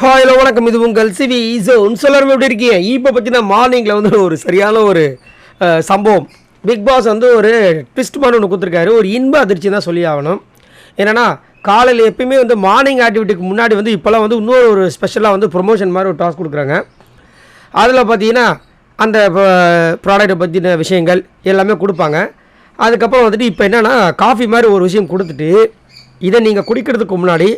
Hello வணக்கம், இது உங்கள் சிவி ஜோன். எல்லாரும் எப்படி இருக்கீங்க? இப்போ பார்த்தீங்கன்னா மார்னிங்கில் வந்து ஒரு சரியான ஒரு சம்பவம். பிக் பாஸ் வந்து ஒரு ட்விஸ்ட் மாதிரி ஒன்று கொடுத்துருக்காரு. ஒரு இன்ப அதிர்ச்சி தான் சொல்லி ஆகணும். என்னென்னா காலையில் எப்பயுமே வந்து மார்னிங் ஆக்டிவிட்டிக்கு முன்னாடி வந்து இப்போல்லாம் வந்து இன்னொரு ஒரு ஸ்பெஷலாக வந்து ப்ரொமோஷன் மாதிரி ஒரு டாஸ்க் கொடுக்குறாங்க. அதில் பார்த்தீங்கன்னா அந்த ப்ராடக்ட்டை பற்றின விஷயங்கள் எல்லாமே கொடுப்பாங்க. அதுக்கப்புறம் வந்துட்டு இப்போ என்னென்னா காஃபி மாதிரி ஒரு விஷயம் கொடுத்துட்டு இதை நீங்கள் குடிக்கிறதுக்கு முன்னாடி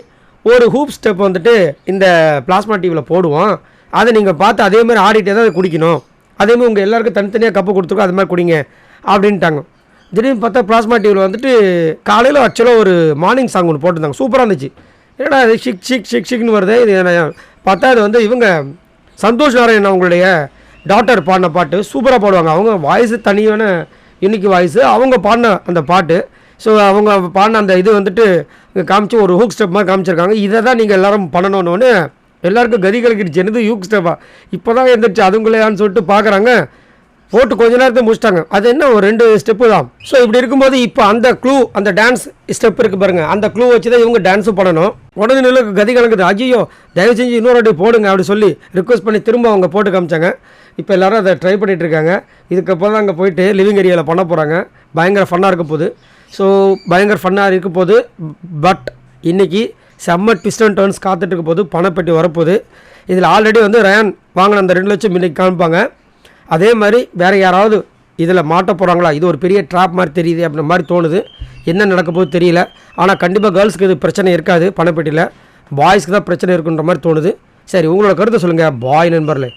ஒரு ஹூப் ஸ்டெப் வந்துட்டு இந்த பிளாஸ்மா டிவியில் போடுவோம். அதை நீங்கள் பார்த்து அதேமாதிரி ஆடிட்டே தான் அதை குடிக்கணும். அதேமாதிரி உங்கள் எல்லாருக்கும் தனித்தனியாக கப்பு கொடுத்துருக்கோம், அது மாதிரி குடிங்க அப்படின்ட்டாங்க. திடீர்னு பார்த்தா பிளாஸ்மா டிவியில் வந்துட்டு காலையில் ஆக்சுவலாக ஒரு மார்னிங் சாங் ஒன்று போட்டிருந்தாங்க. சூப்பராக இருந்துச்சு. ஏன்னா அது ஷிக் ஷிக் ஷிக் ஷிக்னு வருது. இது பார்த்தா அது வந்து இவங்க சந்தோஷ் நாராயணன் அவங்களுடைய டாட்டர் பாடின பாட்டு சூப்பராக பாடுவாங்க. அவங்க வாய்ஸு தனியான யூனிக் வாய்ஸு. அவங்க பாடின அந்த பாட்டு, ஸோ அவங்க பாடின அந்த இது வந்துட்டு காமிச்சு ஒரு ஹூக் ஸ்டெப் மாதிரி காமிச்சிருக்காங்க. இதை தான் நீங்கள் எல்லோரும் பண்ணணுன்னு எல்லாருக்கும் கதி கலக்கிடுச்சு. என்னது ஹூக் ஸ்டெப்பா? இப்போ தான் எழுந்திரிச்சு அதுங்களையான்னு சொல்லிட்டு பார்க்குறாங்க. போட்டு கொஞ்ச நேரத்தை முடிச்சிட்டாங்க. அது என்ன ஒரு 2 ஸ்டெப்பு தான். ஸோ இப்படி இருக்கும்போது இப்போ அந்த க்ளூ, அந்த டான்ஸ் ஸ்டெப் இருக்குது பாருங்கள், அந்த க்ளூ வச்சு தான் இவங்க டான்ஸும் பண்ணணும். உடனே நிலவுக்கு கதி கலக்குது. ஐயோ தயவு செஞ்சு இன்னொரு வாட்டி போடுங்க அப்படி சொல்லி ரிக்வஸ்ட் பண்ணி திரும்ப அவங்க போட்டு காமிச்சாங்க. இப்போ எல்லோரும் அதை ட்ரை பண்ணிகிட்டு இருக்காங்க. இதுக்கப்புறம் தான் அங்கே போயிட்டு லிவிங் ஏரியாவில் பண்ண போகிறாங்க. பயங்கர ஃபன்னாக இருக்க போகுது. ஸோ பயங்கர ஃபன்னாக இருக்க போகுது. பட் இன்றைக்கி செம்ம ட்விஸ்ட் அண்ட் டர்ன்ஸ் காத்துட்டு இருக்க போது. பணப்பெட்டி வரப்போகுது. இதில் ஆல்ரெடி வந்து ரயான் வாங்கின அந்த 2 லட்சம் இன்றைக்கி காமிப்பாங்க. அதே மாதிரி வேறு யாராவது இதில் மாட்ட போகிறாங்களா? இது ஒரு பெரிய ட்ராப் மாதிரி தெரியுது அப்படின்ற மாதிரி தோணுது. என்ன நடக்க போகுது தெரியல. ஆனால் கண்டிப்பாக கேர்ள்ஸுக்கு இது பிரச்சனை இருக்காது பணப்பெட்டியில். பாய்ஸ்க்கு தான் பிரச்சனை இருக்குன்ற மாதிரி தோணுது. சரி, உங்களோட கருத்தை சொல்லுங்கள் பாய் நண்பர்களே.